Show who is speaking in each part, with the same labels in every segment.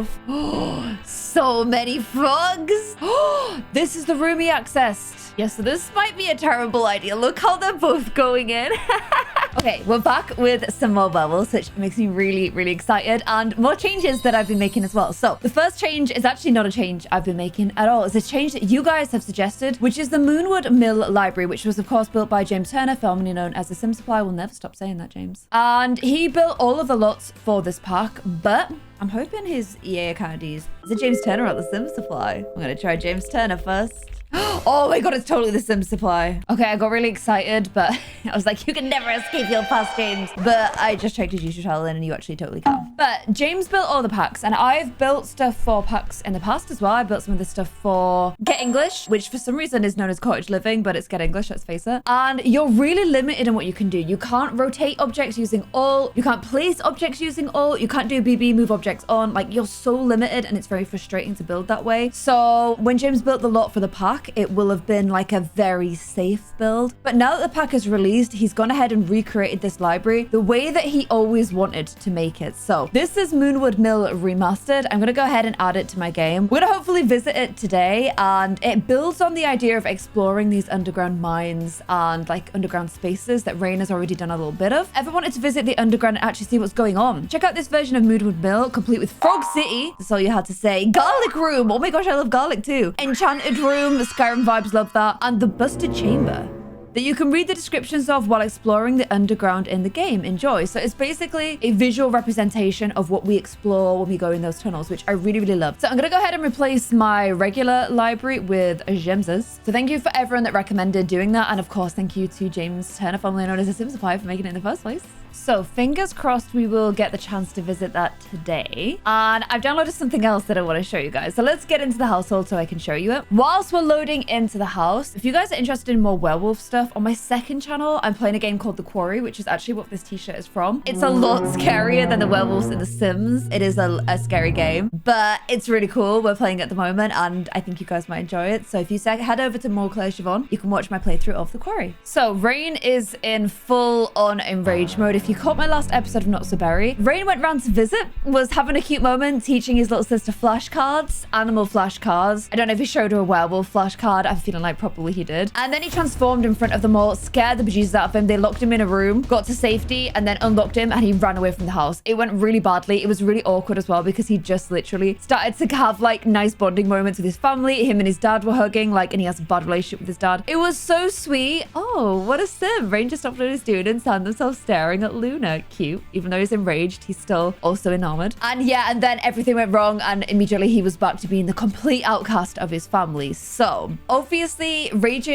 Speaker 1: himself. So many frogs. This is the room he accessed. Yeah, so this might be a terrible idea. Look how they're both going in. Okay, we're back with some more werewolves, which makes me really, really excited, and more changes that I've been making as well. So the first change is actually not a change I've been making at all. It's a change that you guys have suggested, which is the Moonwood Mill Library, which was of course built by James Turner, formerly known as the Sim Supply. We'll never stop saying that, James. And he built all of the lots for this pack, but I'm hoping his EA account is it James Turner or the Sim Supply? I'm gonna try James Turner first. Oh my god, it's totally the Sim Supply. Okay, I got really excited, but I was like, you can never escape your past, James. But I just checked his YouTube channel and you actually totally can. But James built all the packs, and I've built stuff for packs in the past as well. I built some of this stuff for Get English, which for some reason is known as Cottage Living, but it's Get English, let's face it. And you're really limited in what you can do. You can't rotate objects using all. You can't place objects using all. You can't do BB, move objects on. Like, you're so limited, and it's very frustrating to build that way. So when James built the lot for the pack, it will have been like a very safe build. But now that the pack is released, he's gone ahead and recreated this library the way that he always wanted to make it. So this is Moonwood Mill Remastered. I'm going to go ahead and add it to my game. We're going to hopefully visit it today, and it builds on the idea of exploring these underground mines and like underground spaces that Rain has already done a little bit of. Ever wanted to visit the underground and actually see what's going on? Check out this version of Moonwood Mill, complete with Frog City. That's all you had to say. Garlic Room. Oh my gosh, I love garlic too. Enchanted Room. Skyrim vibes, love that. And the Busted Chamber that you can read the descriptions of while exploring the underground in the game. Enjoy. So it's basically a visual representation of what we explore when we go in those tunnels, which I really, really love. So I'm going to go ahead and replace my regular library with Gems's. So thank you for everyone that recommended doing that. And of course, thank you to James Turner, formerly known as the Sim Supply, for making it in the first place. So fingers crossed we will get the chance to visit that today. And I've downloaded something else that I want to show you guys. So let's get into the household so I can show you it. Whilst we're loading into the house, if you guys are interested in more werewolf stuff, on my second channel, I'm playing a game called The Quarry, which is actually what this t-shirt is from. It's a lot scarier than the werewolves in The Sims. It is a scary game, but it's really cool. We're playing at the moment, and I think you guys might enjoy it. So if you head over to more Clare Siobhan, you can watch my playthrough of The Quarry. So Rain is in full-on enraged mode. If you caught my last episode of Not So Berry, Rain went round to visit, was having a cute moment, teaching his little sister flashcards, animal flashcards. I don't know if he showed her a werewolf flashcard. I'm feeling like probably he did. And then he transformed in front of them all, scared the bejesus out of him. They locked him in a room, got to safety, and then unlocked him, and he ran away from the house. It went really badly. It was really awkward as well, because he just literally started to have like nice bonding moments with his family. Him and his dad were hugging, like, and he has a bad relationship with his dad. It was so sweet. Oh, what a sim. Rain just stopped what he's doing and found themselves staring at Luna. Cute. Even though he's enraged, he's still also enamored. And yeah, and then everything went wrong, and immediately he was back to being the complete outcast of his family. So obviously enraged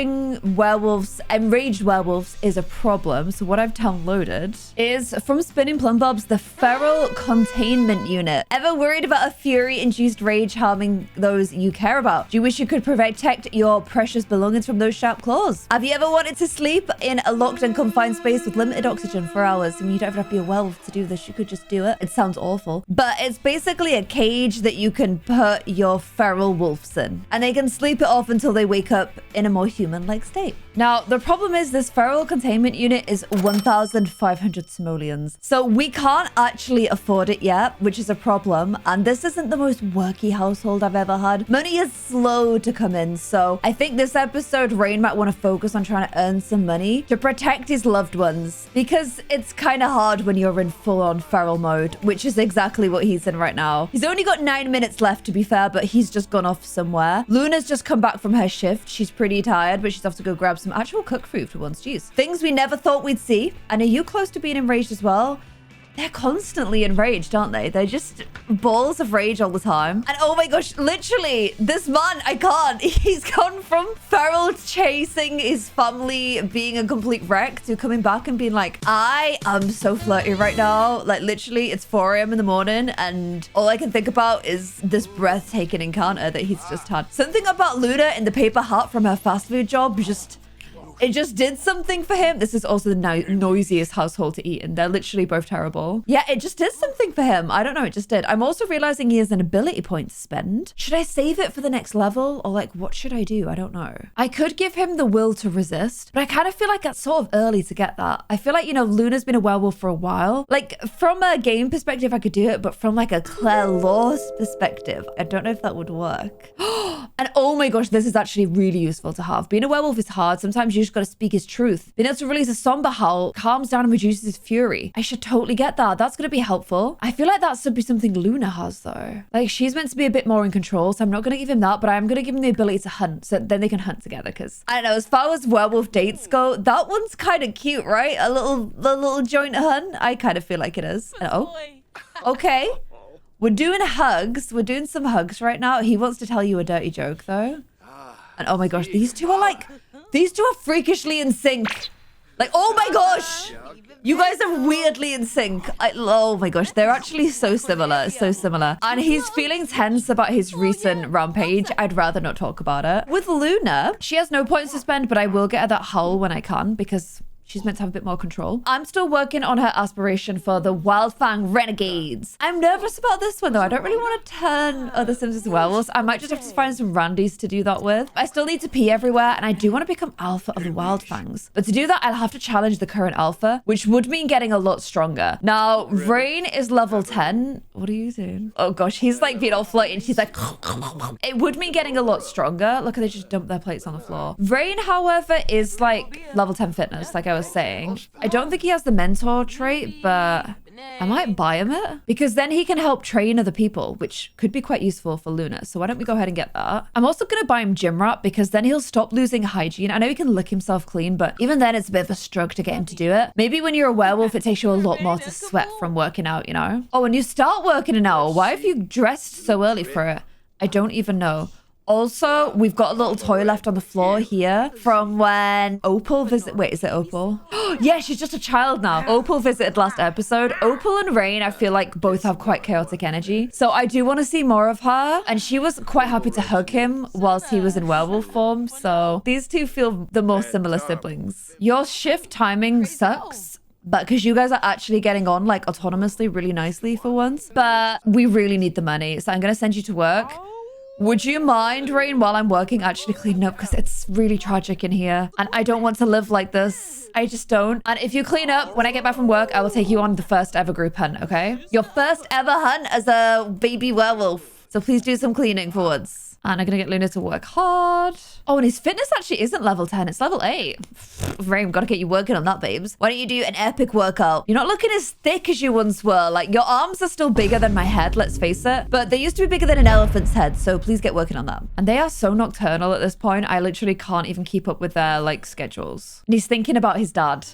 Speaker 1: werewolves is a problem. So what I've downloaded is from Spinning Plum Bob's the Feral Containment Unit. Ever worried about a fury-induced rage harming those you care about? Do you wish you could protect your precious belongings from those sharp claws? Have you ever wanted to sleep in a locked and confined space with limited oxygen for hours? I mean, you don't have to be a werewolf to do this. You could just do it. It sounds awful, but it's basically a cage that you can put your feral wolves in, and they can sleep it off until they wake up in a more human-like state. Now, the problem is this feral containment unit is 1,500 simoleons. So we can't actually afford it yet, which is a problem. And this isn't the most worky household I've ever had. Money is slow to come in. So I think this episode, Rain might want to focus on trying to earn some money to protect his loved ones, because it's kind of hard when you're in full-on feral mode, which is exactly what he's in right now. He's only got 9 minutes left, to be fair, but he's just gone off somewhere. Luna's just come back from her shift. She's pretty tired, but she's off to go grab some actual cooked food for once. Jeez. Things we never thought we'd see. And are you close to being enraged as well? They're constantly enraged, aren't they? They're just balls of rage all the time. And oh my gosh, literally, this man, I can't. He's gone from feral chasing his family, being a complete wreck, to coming back and being like, I am so flirty right now. Like, literally, it's 4 a.m. in the morning, and all I can think about is this breathtaking encounter that he's just had. Something about Luna in the paper hat from her fast food job just It just did something for him. This is also the noisiest household to eat in. They're literally both terrible. Yeah, it just did something for him. I don't know, it just did. I'm also realizing he has an ability point to spend. Should I save it for the next level? Or like, what should I do? I don't know. I could give him the will to resist, but I kind of feel like that's sort of early to get that. I feel like, you know, Luna's been a werewolf for a while. Like, from a game perspective, I could do it, but from like a Claire Law's perspective, I don't know if that would work. And oh my gosh, this is actually really useful to have. Being a werewolf is hard. Sometimes you just gotta speak his truth. Being able to release a somber howl calms down and reduces his fury. I should totally get that. That's gonna be helpful. I feel like that should be something Luna has though. Like, she's meant to be a bit more in control, so I'm not gonna give him that, but I'm gonna give him the ability to hunt, so then they can hunt together. Because I don't know, as far as werewolf dates go, that one's kind of cute, right? A little joint hunt. I kind of feel like it is. And, oh, okay. We're doing hugs. We're doing some hugs right now. He wants to tell you a dirty joke though. And oh my gosh, these two are freakishly in sync. Like, oh my gosh. You guys are weirdly in sync. Oh my gosh, they're actually so similar, so similar. And he's feeling tense about his recent rampage. I'd rather not talk about it. With Luna, she has no points to spend, but I will get her that howl when I can because she's meant to have a bit more control. I'm still working on her aspiration for the Wildfang Renegades. I'm nervous about this one though. I don't really want to turn other Sims into werewolves. I might just have to find some randies to do that with. I still need to pee everywhere and I do want to become alpha of the Wildfangs. But to do that, I'll have to challenge the current alpha, which would mean getting a lot stronger. Now, Rain is level 10. What are you doing? Oh gosh, he's like being all floating. She's like, it would mean getting a lot stronger. Look, they just dumped their plates on the floor. Rain, however, is like level 10 fitness, like I was saying. I don't think he has the mentor trait, but I might buy him it because then he can help train other people, which could be quite useful for Luna. So why don't we go ahead and get that? I'm also going to buy him gym rat because then he'll stop losing hygiene. I know he can lick himself clean, but even then it's a bit of a struggle to get him to do it. Maybe when you're a werewolf, it takes you a lot more to sweat from working out, you know? Oh, and you start working an hour. Why have you dressed so early for it? I don't even know. Also, we've got a little toy left on the floor here from when Opal visited. Wait, is it Opal? Yeah, she's just a child now. Opal visited last episode. Opal and Rain, I feel like both have quite chaotic energy. So I do want to see more of her. And she was quite happy to hug him whilst he was in werewolf form. So these two feel the most similar siblings. Your shift timing sucks. But because you guys are actually getting on like autonomously really nicely for once. But we really need the money. So I'm going to send you to work. Would you mind, Rain, while I'm working, actually cleaning up? Because it's really tragic in here. And I don't want to live like this. I just don't. And if you clean up, when I get back from work, I will take you on the first ever group hunt, okay? Your first ever hunt as a baby werewolf. So please do some cleaning for once. And I'm going to get Luna to work hard. Oh, and his fitness actually isn't level 10. It's level 8. Rain, got to get you working on that, babes. Why don't you do an epic workout? You're not looking as thick as you once were. Like, your arms are still bigger than my head, let's face it. But they used to be bigger than an elephant's head. So please get working on that. And they are so nocturnal at this point. I literally can't even keep up with their, like, schedules. And he's thinking about his dad.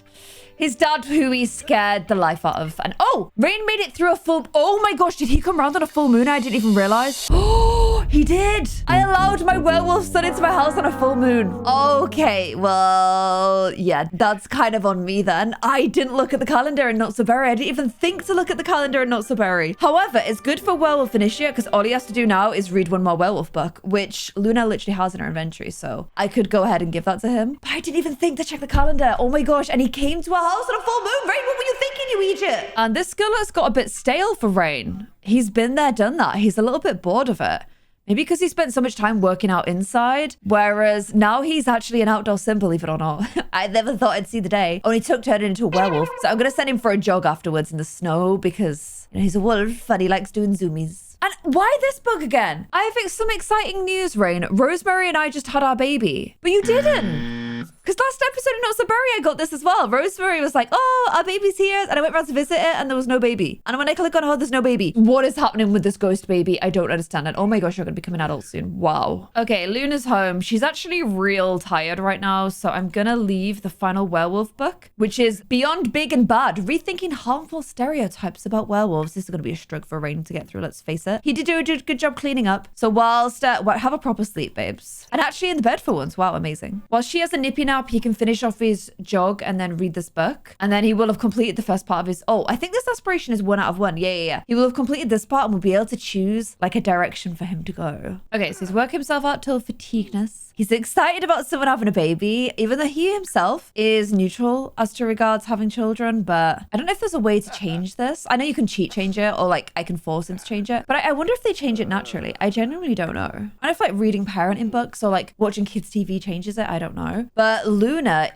Speaker 1: His dad, who he scared the life out of. And oh, Rain made it through a full... Oh my gosh, did he come around on a full moon? I didn't even realize. Oh, he did. I allowed my werewolf son into my house on a full moon. Okay, well, yeah, that's kind of on me then. I didn't look at the calendar in Not So Berry. I didn't even think to look at the calendar in Not So Berry. However, it's good for Werewolf Initiate because all he has to do now is read one more werewolf book, which Luna literally has in her inventory. So I could go ahead and give that to him. But I didn't even think to check the calendar. Oh my gosh. And he came to our house on a full moon. Rain, what were you thinking, you idiot? And this skillet's got a bit stale for Rain. He's been there, done that. He's a little bit bored of it. Maybe because he spent so much time working out inside, whereas now he's actually an outdoor sim, believe it or not. I never thought I'd see the day. Only took turning into a werewolf. So I'm going to send him for a jog afterwards in the snow because, you know, he's a wolf and he likes doing zoomies. And why this bug again? I have some exciting news, Rain. Rosemary and I just had our baby, but you didn't. Because last episode of Not So Berry, I got this as well. Rosemary was like, oh, our baby's here. And I went round to visit it and there was no baby. And when I click on, oh, there's no baby. What is happening with this ghost baby? I don't understand it. Oh my gosh, you're going to become an adult soon. Wow. Okay, Luna's home. She's actually real tired right now. So I'm going to leave the final werewolf book, which is Beyond Big and Bad, Rethinking Harmful Stereotypes About Werewolves. This is going to be a struggle for Rain to get through, let's face it. He did do a good job cleaning up. So whilst, have a proper sleep, babes. And actually in the bed for once. Wow, amazing. While she has a nippy now, nap, he can finish off his jog and then read this book. And then he will have completed the first part of his... Oh, I think this aspiration is 1 out of 1. Yeah. He will have completed this part and will be able to choose like a direction for him to go. Okay, so he's worked himself out till fatigueness. He's excited about someone having a baby, even though he himself is neutral as to regards having children. But I don't know if there's a way to change this. I know you can cheat change it, or like I can force him to change it. But I wonder if they change it naturally. I genuinely don't know. I don't know if like reading parenting books or like watching kids TV changes it. I don't know. But Luna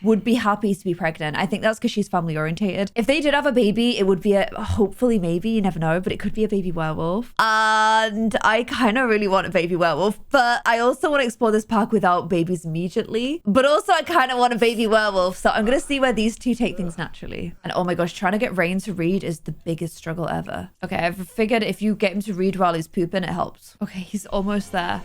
Speaker 1: would be happy to be pregnant. I think that's because she's family orientated. If they did have a baby, it would be hopefully, maybe, you never know, but it could be a baby werewolf. And I kind of really want a baby werewolf, but I also want to explore this park without babies immediately. But also I kind of want a baby werewolf. So I'm going to see where these two take things naturally. And oh my gosh, trying to get Rain to read is the biggest struggle ever. Okay, I've figured if you get him to read while he's pooping, it helps. Okay, he's almost there.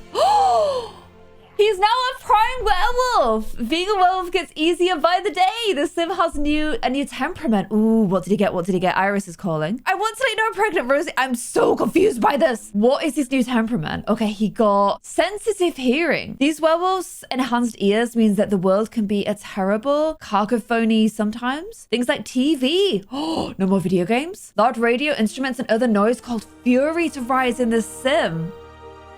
Speaker 1: He's now a prime werewolf. Being a werewolf gets easier by the day. The sim has a new temperament. Ooh, what did he get? What did he get? Iris is calling. I want to let you know I'm pregnant, Rosie. I'm so confused by this. What is his new temperament? Okay, he got sensitive hearing. These werewolves' enhanced ears means that the world can be a terrible cacophony sometimes. Things like TV. Oh, no more video games. Loud radio instruments and other noise called fury to rise in the sim.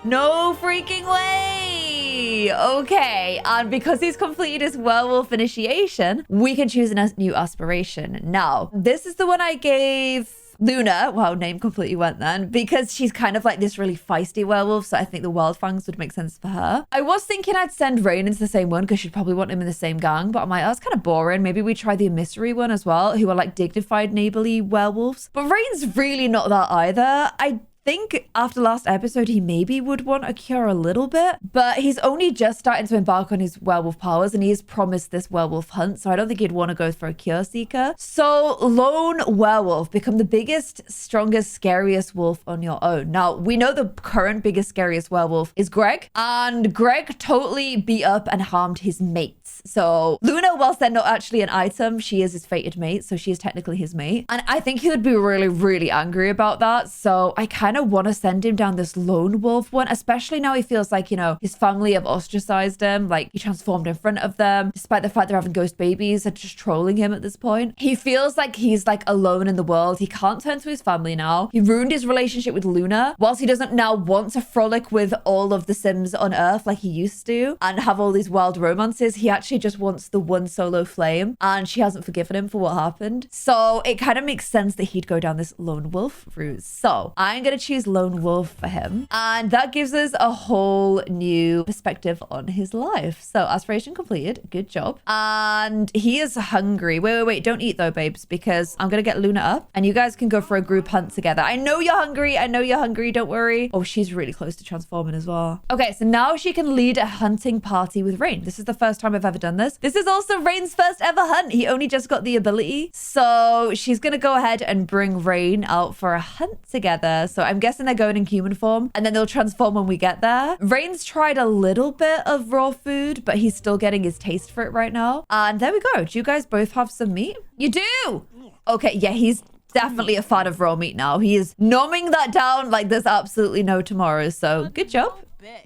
Speaker 1: No freaking way. Okay, and because he's completed his werewolf initiation, we can choose a new aspiration. Now, this is the one I gave Luna. Wow, name completely went then, because she's kind of like this really feisty werewolf, so I think the Wildfangs would make sense for her. I was thinking I'd send Rain into the same one because she'd probably want him in the same gang, but I'm like, that's kind of boring. Maybe we try the emissary one as well, who are like dignified neighborly werewolves. But Rain's really not that either. I think after last episode he maybe would want a cure a little bit, but he's only just starting to embark on his werewolf powers and he is promised this werewolf hunt, so I don't think he'd want to go for a cure seeker. So lone werewolf, become the biggest, strongest, scariest wolf on your own. Now we know the current biggest, scariest werewolf is Greg, and Greg totally beat up and harmed his mates. So Luna, whilst they're not actually an item, she is his fated mate, so she is technically his mate, and I think he would be really, really angry about that. So I kind of want to send him down this lone wolf one, especially now he feels like, you know, his family have ostracized him, like he transformed in front of them, despite the fact they're having ghost babies, they're just trolling him at this point. He feels like he's like alone in the world. He can't turn to his family now. He ruined his relationship with Luna. Whilst he doesn't now want to frolic with all of the Sims on Earth like he used to and have all these wild romances, he actually just wants the one solo flame, and she hasn't forgiven him for what happened. So it kind of makes sense that he'd go down this lone wolf route. So I'm gonna choose lone wolf for him, and that gives us a whole new perspective on his life. So aspiration completed, good job. And he is hungry. Wait, don't eat though, babes, because I'm gonna get Luna up and you guys can go for a group hunt together. I know you're hungry, don't worry. Oh, she's really close to transforming as well. Okay, so now she can lead a hunting party with Rain. This is the first time I've ever done this. This is also Rain's first ever hunt. He only just got the ability, so she's gonna go ahead and bring Rain out for a hunt together. So I'm guessing they're going in human form and then they'll transform when we get there. Rain's tried a little bit of raw food, but he's still getting his taste for it right now. And there we go. Do you guys both have some meat? You do? Okay, yeah, he's definitely a fan of raw meat now. He is numbing that down like there's absolutely no tomorrow. So good job.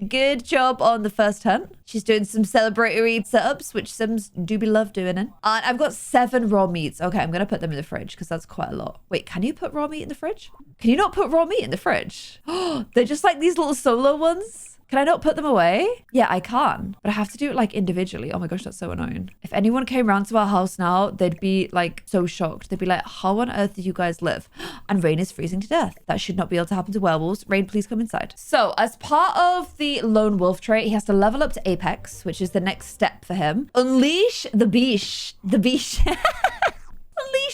Speaker 1: Good job on the first hunt. She's doing some celebratory setups, which Sims do be love doing it. And I've got 7 raw meats. Okay, I'm going to put them in the fridge because that's quite a lot. Wait, can you put raw meat in the fridge? Can you not put raw meat in the fridge? Oh, they're just like these little solo ones. Can I not put them away? Yeah, I can, but I have to do it like individually. Oh my gosh, that's so annoying. If anyone came around to our house now, they'd be like so shocked. They'd be like, how on earth do you guys live? And Rain is freezing to death. That should not be able to happen to werewolves. Rain, please come inside. So as part of the lone wolf trait, he has to level up to Apex, which is the next step for him. Unleash the beast. Unleash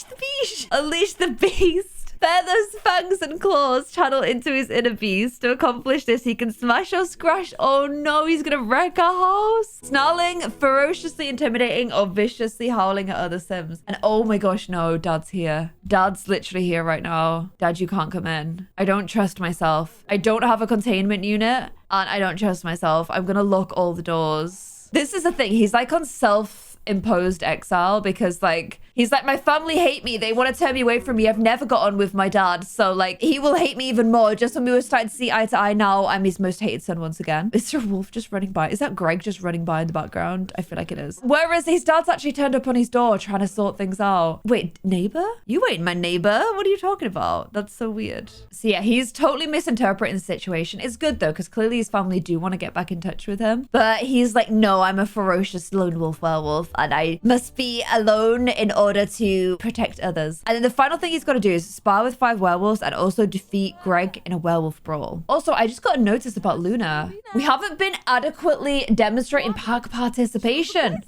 Speaker 1: the beast. Unleash the beast. Feathers, fangs, and claws channel into his inner beast. To accomplish this, he can smash or scratch. Oh no, he's gonna wreck our house. Snarling, ferociously intimidating, or viciously howling at other Sims. And oh my gosh, no, Dad's here. Dad's literally here right now. Dad, you can't come in. I don't trust myself. I don't have a containment unit, and I don't trust myself. I'm gonna lock all the doors. This is the thing. He's like on self self-imposed exile because like, he's like, my family hate me. They want to turn me away from me. I've never got on with my dad. So like, he will hate me even more. Just when we were starting to see eye to eye now, I'm his most hated son once again. Is there a wolf just running by? Is that Greg just running by in the background? I feel like it is. Whereas his dad's actually turned up on his door trying to sort things out. Wait, neighbor? You ain't my neighbor. What are you talking about? That's so weird. So yeah, he's totally misinterpreting the situation. It's good though, because clearly his family do want to get back in touch with him. But he's like, no, I'm a ferocious lone wolf werewolf and I must be alone in order to protect others. And then the final thing he's got to do is spar with 5 werewolves and also defeat Greg in a werewolf brawl. Also, I just got a notice about Luna. We haven't been adequately demonstrating pack participation.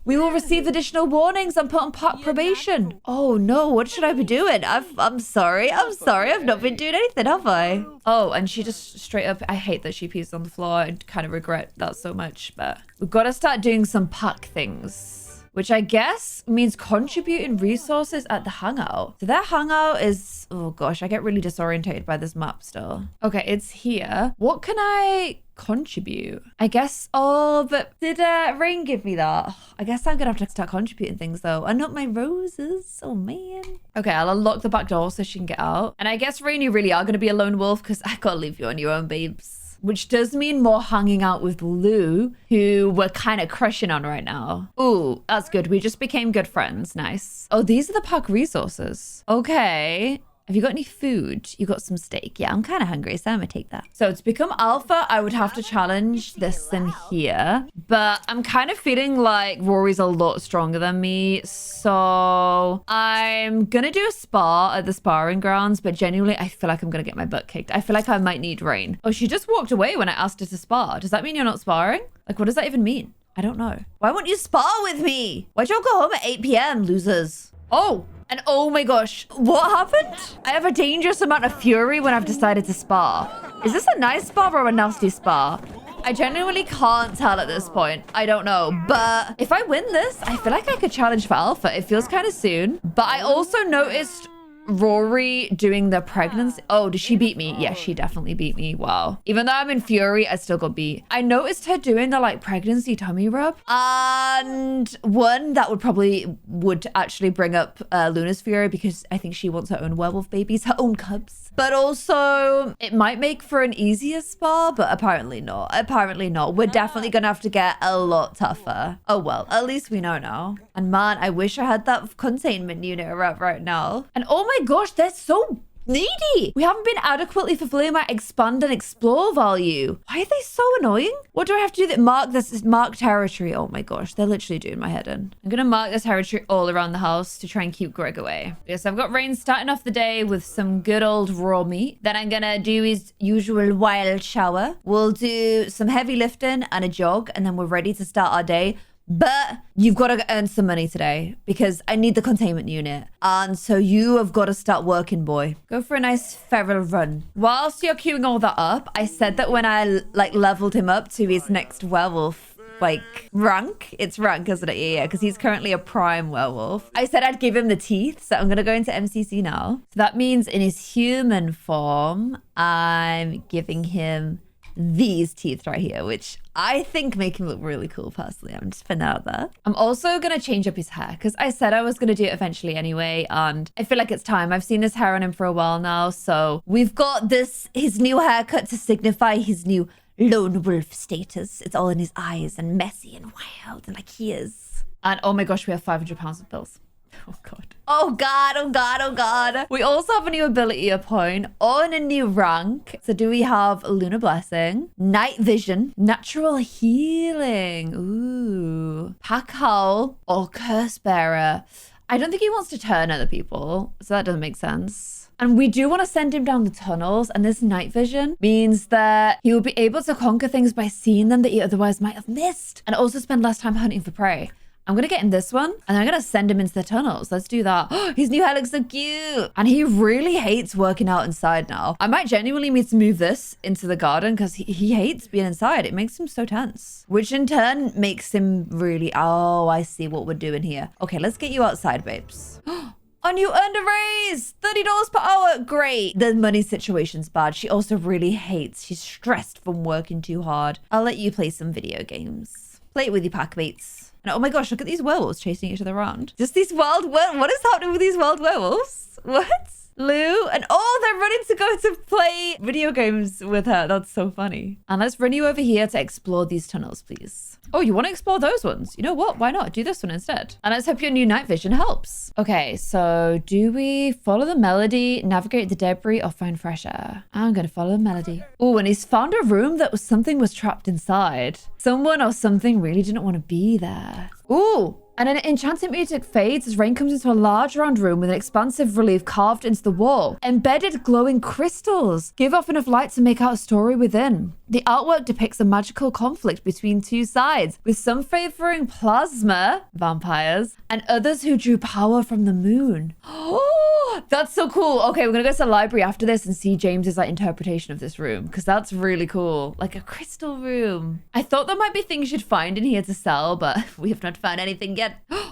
Speaker 1: We will receive additional warnings and put on pack probation. Oh no, what should I be doing? I'm sorry. I've not been doing anything, have I? Oh, and she just straight up, I hate that she pees on the floor. I kind of regret that so much, but we've got to start doing some pack things, which I guess means contributing resources at the hangout. So that hangout is, oh gosh, I get really disorientated by this map still. Okay, it's here. What can I contribute? I guess, oh, but did Rain give me that? Oh, I guess I'm gonna have to start contributing things though. And not my roses, oh man. Okay, I'll unlock the back door so she can get out. And I guess, Rain, you really are gonna be a lone wolf because I gotta leave you on your own, babes. Which does mean more hanging out with Lou, who we're kind of crushing on right now. Ooh, that's good. We just became good friends. Nice. Oh, these are the pack resources. Okay. Have you got any food? You got some steak. Yeah, I'm kind of hungry, so I'm gonna take that. So to become alpha, I would have to challenge this in here. But I'm kind of feeling like Rory's a lot stronger than me. So I'm gonna do a spar at the sparring grounds, but genuinely, I feel like I'm gonna get my butt kicked. I feel like I might need Rain. Oh, she just walked away when I asked her to spar. Does that mean you're not sparring? Like, what does that even mean? I don't know. Why won't you spar with me? Why'd y'all go home at 8 p.m., losers? Oh. And oh my gosh, what happened? I have a dangerous amount of fury when I've decided to spar. Is this a nice spar or a nasty spar? I genuinely can't tell at this point. I don't know. But if I win this, I feel like I could challenge for alpha. It feels kind of soon. But I also noticed Rory doing the pregnancy. Oh, did she beat me? Yeah, she definitely beat me. Wow. Even though I'm in fury, I still got beat. I noticed her doing the like pregnancy tummy rub. And one that would actually bring up Luna's fury because I think she wants her own werewolf babies, her own cubs. But also it might make for an easier spar, but apparently not. Apparently not. We're definitely gonna have to get a lot tougher. Oh well, at least we know now. And man, I wish I had that containment unit up right now. And oh my gosh, they're so needy. We haven't been adequately fulfilling my expand and explore value. Why are they so annoying? What do I have to do that mark this is mark territory? Oh my gosh, they're literally doing my head in. I'm gonna mark this territory all around the house to try and keep Greg away. Yes, I've got Rain starting off the day with some good old raw meat. Then I'm gonna do his usual wild shower. We'll do some heavy lifting and a jog, and then we're ready to start our day. But you've got to earn some money today because I need the containment unit. And so you have got to start working, boy. Go for a nice feral run. Whilst you're queuing all that up, I said that when I like leveled him up to his next werewolf like rank, it's rank, isn't it? Yeah, because he's currently a prime werewolf. I said I'd give him the teeth, so I'm gonna go into MCC now. So that means in his human form, I'm giving him these teeth right here, which I think make him look really cool personally. I'm just putting that out there. I'm also gonna change up his hair because I said I was gonna do it eventually anyway, and I feel like it's time. I've seen this hair on him for a while now, so we've got his new haircut to signify his new lone wolf status. It's all in his eyes and messy and wild and like he is. And oh my gosh, we have 500 pounds of bills. Oh god. Oh god, oh god, oh god. We also have a new ability point on a new rank. So do we have Lunar Blessing, Night Vision, Natural Healing, ooh, Pack Howl, or Curse Bearer. I don't think he wants to turn other people, so that doesn't make sense. And we do want to send him down the tunnels, and this night vision means that he will be able to conquer things by seeing them that he otherwise might have missed, and also spend less time hunting for prey. I'm going to get in this one, and I'm going to send him into the tunnels. Let's do that. His new hair looks so cute. And he really hates working out inside now. I might genuinely need to move this into the garden because he hates being inside. It makes him so tense, which in turn makes him really, oh, I see what we're doing here. Okay, let's get you outside, babes. And you earned a raise, $30 per hour. Great. The money situation's bad. She also really hates. She's stressed from working too hard. I'll let you play some video games. Play it with your pack mates. And oh my gosh, look at these werewolves chasing each other around. Just these wild what is happening with these wild werewolves? What? Lou and oh, they're running to go to play video games with her. That's so funny. And let's run you over here to explore these tunnels, please. Oh, you want to explore those ones? You know what? Why not? Do this one instead. And let's hope your new night vision helps. Okay, so do we follow the melody, navigate the debris, or find fresh air? I'm going to follow the melody. Oh, and he's found a room that something was trapped inside. Someone or something really didn't want to be there. Ooh. And an enchanted music fades as Rain comes into a large round room with an expansive relief carved into the wall. Embedded glowing crystals give off enough light to make out a story within. The artwork depicts a magical conflict between two sides, with some favoring plasma vampires and others who drew power from the moon. Oh, that's so cool. Okay, we're gonna go to the library after this and see James's like interpretation of this room, because that's really cool. Like a crystal room. I thought there might be things you'd find in here to sell, but we have not found anything yet.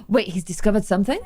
Speaker 1: Wait, he's discovered something?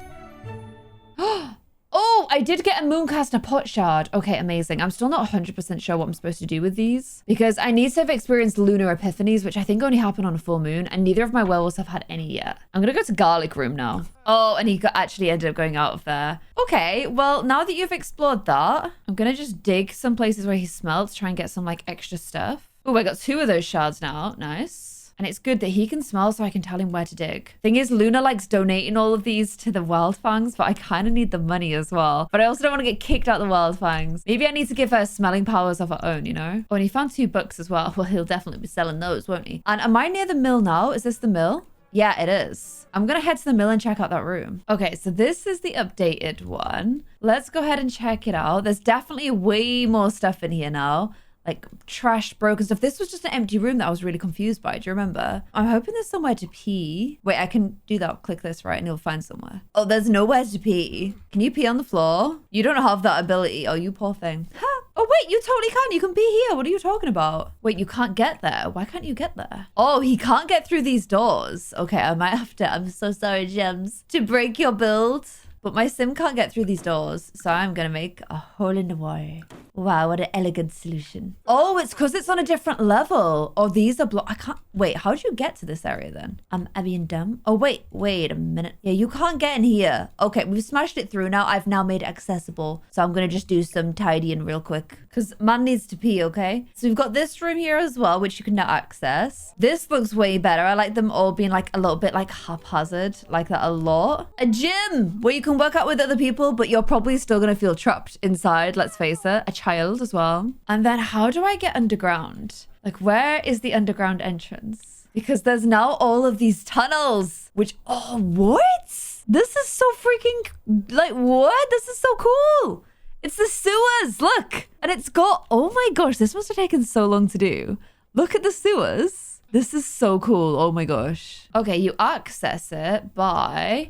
Speaker 1: Oh, I did get a mooncast and a pot shard. Okay, amazing. I'm still not 100% sure what I'm supposed to do with these because I need to have experienced lunar epiphanies, which I think only happen on a full moon, and neither of my werewolves have had any yet. I'm gonna go to garlic room now. Oh, and he actually ended up going out of there. Okay, well, now that you've explored that, I'm gonna just dig some places where he smelled to try and get some like extra stuff. Oh, I got 2 of those shards now. Nice. And it's good that he can smell so I can tell him where to dig. Thing is, Luna likes donating all of these to the Wildfangs, but I kind of need the money as well. But I also don't want to get kicked out the Wildfangs. Maybe I need to give her smelling powers of her own, you know? Oh, and he found 2 books as well. Well, he'll definitely be selling those, won't he? And am I near the mill now? Is this the mill? Yeah, it is. I'm going to head to the mill and check out that room. Okay, so this is the updated one. Let's go ahead and check it out. There's definitely way more stuff in here now. Like trash, broken stuff. This was just an empty room that I was really confused by. Do you remember? I'm hoping there's somewhere to pee. Wait, I can do that. Click this, right? And you'll find somewhere. Oh, there's nowhere to pee. Can you pee on the floor? You don't have that ability. Oh, you poor thing. Huh. Oh, wait, you totally can. You can pee here. What are you talking about? Wait, you can't get there. Why can't you get there? Oh, he can't get through these doors. Okay, I might have to. I'm so sorry, Gems, to break your build. But my sim can't get through these doors, so I'm gonna make a hole in the wall. Wow, what an elegant solution. Oh, it's because it's on a different level. Oh, these are I can't... Wait, how do you get to this area then? I'm being dumb. Oh, wait a minute. Yeah, you can't get in here. Okay, we've smashed it through now. I've now made it accessible. So I'm gonna just do some tidying real quick. Because man needs to pee, okay? So we've got this room here as well, which you can now access. This looks way better. I like them all being like a little bit like haphazard. Like that a lot. A gym where you can work out with other people, but you're probably still gonna feel trapped inside, let's face it. A child as well. And then how do I get underground? Like, where is the underground entrance? Because there's now all of these tunnels, which, oh, what? This is so freaking, like, what? This is so cool. It's the sewers, look. And it's got, oh my gosh, this must have taken so long to do. Look at the sewers. This is so cool. Oh my gosh. Okay, you access it by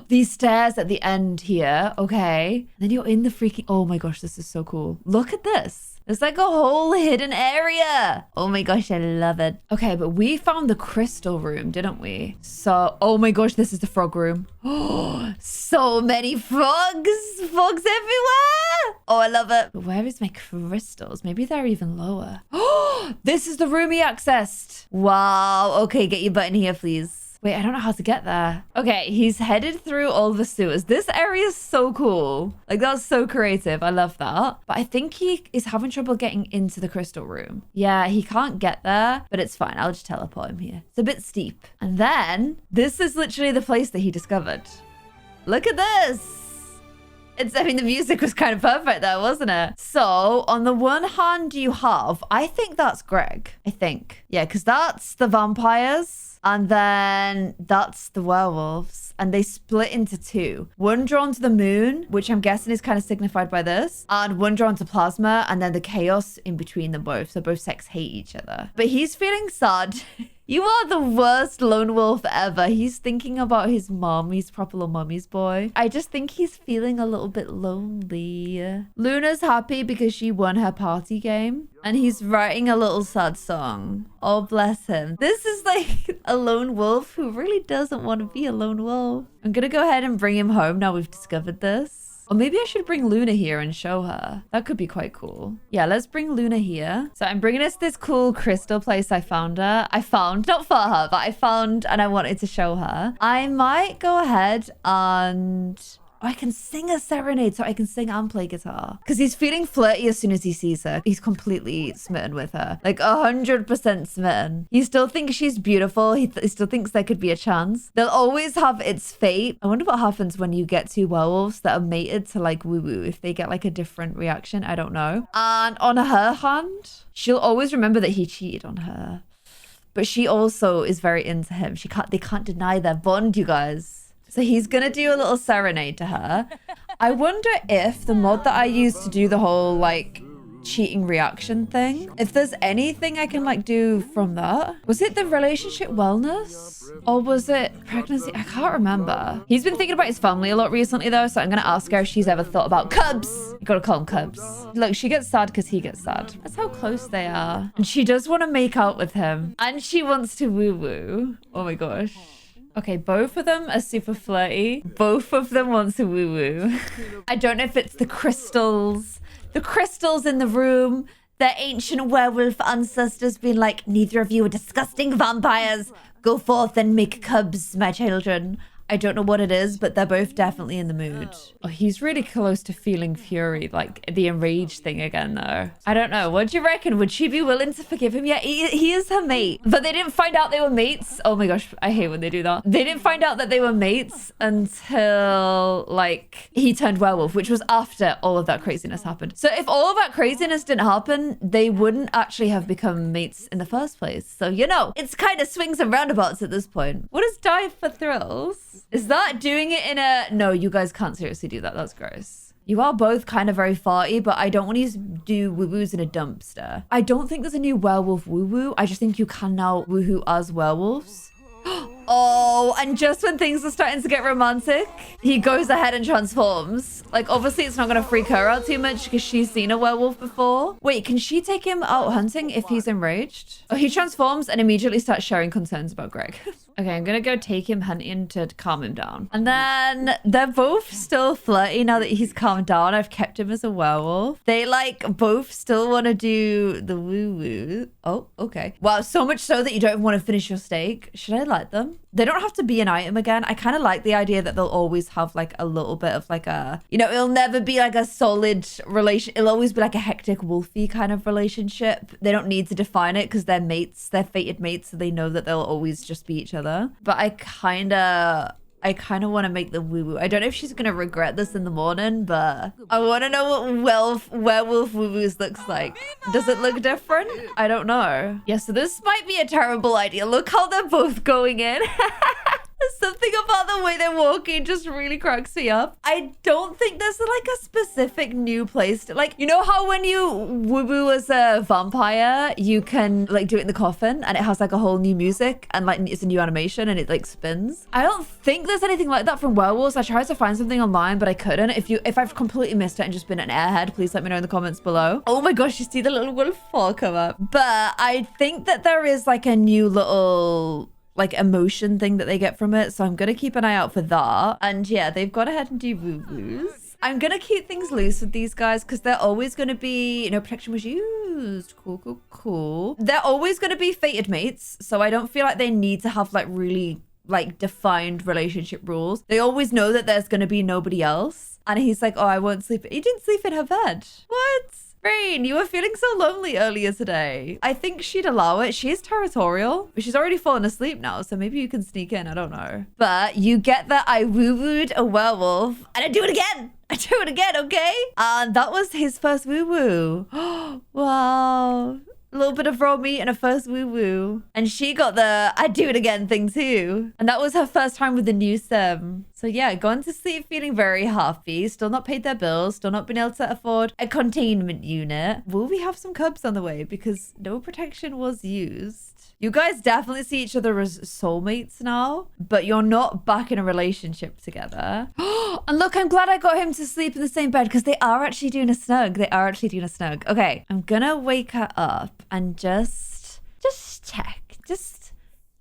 Speaker 1: these stairs at the end here. Okay. Then you're in the freaking... Oh my gosh, this is so cool. Look at this. It's like a whole hidden area. Oh my gosh, I love it. Okay, but we found the crystal room, didn't we? So, oh my gosh, this is the frog room. Oh, so many frogs. Frogs everywhere. Oh, I love it. But where is my crystals? Maybe they're even lower. Oh, this is the room he accessed. Wow. Okay, get your butt in here, please. Wait, I don't know how to get there. Okay, he's headed through all the sewers. This area is so cool. Like, that's so creative. I love that. But I think he is having trouble getting into the crystal room. Yeah, he can't get there, but it's fine. I'll just teleport him here. It's a bit steep. And then this is literally the place that he discovered. Look at this. I mean, the music was kind of perfect there, wasn't it? So on the one hand, you have, I think that's Greg. I think. Yeah, because that's the vampires. And then that's the werewolves. And they split into 2. One drawn to the moon, which I'm guessing is kind of signified by this. And one drawn to plasma. And then the chaos in between them both. So both sects hate each other. But he's feeling sad. You are the worst lone wolf ever. He's thinking about his mom. He's proper little mummy's boy. I just think he's feeling a little bit lonely. Luna's happy because she won her party game. And he's writing a little sad song. Oh, bless him. This is like a lone wolf who really doesn't want to be a lone wolf. I'm going to go ahead and bring him home now we've discovered this. Or maybe I should bring Luna here and show her. That could be quite cool. Yeah, let's bring Luna here. So I'm bringing us this cool crystal place I found her. Not for her, but I found and I wanted to show her. I might go ahead and... I can sing a serenade, so I can sing and play guitar. Because he's feeling flirty as soon as he sees her. He's completely smitten with her. Like 100% smitten. He still thinks she's beautiful. He still thinks there could be a chance. They'll always have its fate. I wonder what happens when you get two werewolves that are mated to like woo-woo. If they get like a different reaction, I don't know. And on her hand, she'll always remember that he cheated on her. But she also is very into him. They can't deny their bond, you guys. So he's going to do a little serenade to her. I wonder if the mod that I used to do the whole like cheating reaction thing, if there's anything I can like do from that. Was it the relationship wellness or was it pregnancy? I can't remember. He's been thinking about his family a lot recently though. So I'm going to ask her if she's ever thought about cubs. You got to call them cubs. Look, she gets sad because he gets sad. That's how close they are. And she does want to make out with him and she wants to woo woo. Oh my gosh. Okay, both of them are super flirty. Both of them want to woo-woo. I don't know if it's the crystals. The crystals in the room. Their ancient werewolf ancestors being like, neither of you are disgusting vampires. Go forth and make cubs, my children. I don't know what it is, but they're both definitely in the mood. Oh, he's really close to feeling fury, like the enraged thing again, though. I don't know. What do you reckon? Would she be willing to forgive him? Yeah, he is her mate. But they didn't find out they were mates. Oh my gosh, I hate when they do that. They didn't find out that they were mates until, like, he turned werewolf, which was after all of that craziness happened. So if all of that craziness didn't happen, they wouldn't actually have become mates in the first place. So, you know, it's kind of swings and roundabouts at this point. What is Die for Thrills? Is that doing it in a... No, you guys can't seriously do that. That's gross. You are both kind of very farty, but I don't want you to do woo-woos in a dumpster. I don't think there's a new werewolf woo-woo. I just think you can now woohoo as werewolves. Oh, and just when things are starting to get romantic, he goes ahead and transforms. Like, obviously, it's not going to freak her out too much because she's seen a werewolf before. Wait, can she take him out hunting if he's enraged? Oh, he transforms and immediately starts sharing concerns about Greg. Okay, I'm going to go take him hunting to calm him down. And then they're both still flirty now that he's calmed down. I've kept him as a werewolf. They, like, both still want to do the woo-woo. Oh, okay. Wow, so much so that you don't even want to finish your steak. Should I let them? They don't have to be an item again. I kind of like the idea that they'll always have like a little bit of like a, you know, it'll never be like a solid relation. It'll always be like a hectic wolfy kind of relationship. They don't need to define it because they're mates. They're fated mates. So they know that they'll always just be each other. But I kind of want to make the woo-woo. I don't know if she's going to regret this in the morning, but I want to know what werewolf woo-woos looks like. Does it look different? I don't know. Yeah, so this might be a terrible idea. Look how they're both going in. Something about the way they're walking just really cracks me up. I don't think there's like a specific new place to, like, you know how when you woo-woo as a vampire, you can like do it in the coffin and it has like a whole new music and like it's a new animation and it like spins. I don't think there's anything like that from werewolves. I tried to find something online, but I couldn't. If I've completely missed it and just been an airhead, please let me know in the comments below. Oh my gosh, you see the little wolf fall come up. But I think that there is like a new little like emotion thing that they get from it. So I'm going to keep an eye out for that. And yeah, they've gone ahead and do woo-woos. I'm going to keep things loose with these guys because they're always going to be, no protection was used. Cool, cool, cool. They're always going to be fated mates. So I don't feel like they need to have like really like defined relationship rules. They always know that there's going to be nobody else. And he's like, oh, I won't sleep. He didn't sleep in her bed. What? Rain, you were feeling so lonely earlier today. I think she'd allow it. She is territorial, but she's already fallen asleep now, so maybe you can sneak in. I don't know. But you get that I woo-wooed a werewolf, and I do it again. I do it again, okay? And that was his first woo-woo. Wow. A little bit of raw meat and a first woo-woo. And she got the I do it again thing too. And that was her first time with the new sim. So yeah, gone to sleep feeling very happy. Still not paid their bills. Still not been able to afford a containment unit. Will we have some cubs on the way? Because no protection was used. You guys definitely see each other as soulmates now, but you're not back in a relationship together. And look, I'm glad I got him to sleep in the same bed because they are actually doing a snug. They are actually doing a snug. Okay, I'm gonna wake her up and just check. Just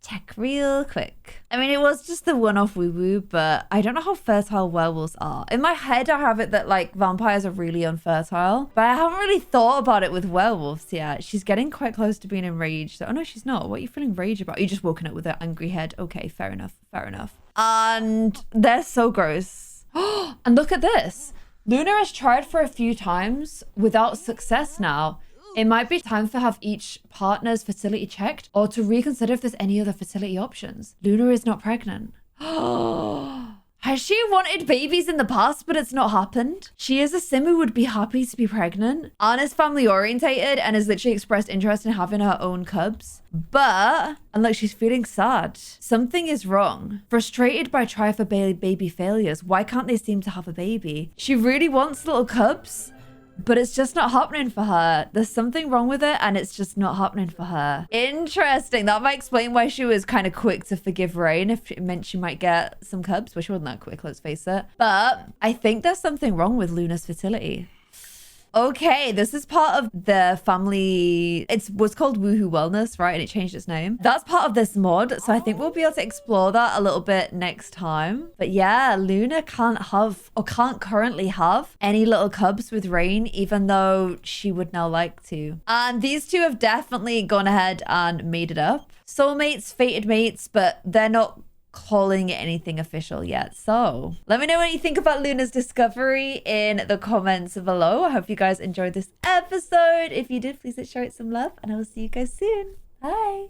Speaker 1: check real quick. I mean, it was just the one-off woo-woo, but I don't know how fertile werewolves are. In my head, I have it that like vampires are really unfertile, but I haven't really thought about it with werewolves yet. She's getting quite close to being enraged. Oh no, she's not. What are you feeling rage about? You just woken up with an angry head. Okay, fair enough. Fair enough. And they're so gross. And look at this. Luna has tried for a few times without success now. It might be time to have each partner's fertility checked or to reconsider if there's any other fertility options. Luna is not pregnant. Has she wanted babies in the past, but it's not happened? She is a sim who would be happy to be pregnant. Anna's family orientated and has literally expressed interest in having her own cubs. But, and look, she's feeling sad. Something is wrong. Frustrated by try for baby failures. Why can't they seem to have a baby? She really wants little cubs, but it's just not happening for her. There's something wrong with it and it's just not happening for her. Interesting. That might explain why she was kind of quick to forgive Rain if it meant she might get some cubs. Well, she wasn't that quick, let's face it. But I think there's something wrong with Luna's fertility. Okay, this is part of the family. It was called Woohoo Wellness, right? And it changed its name. That's part of this mod. So I think we'll be able to explore that a little bit next time. But yeah, Luna can't have or can't currently have any little cubs with Rain, even though she would now like to. And these two have definitely gone ahead and made it up. Soulmates, fated mates, but they're not calling it anything official yet. So let me know what you think about Luna's discovery in the comments below. I hope you guys enjoyed this episode. If you did, please show it some love and I will see you guys soon. Bye.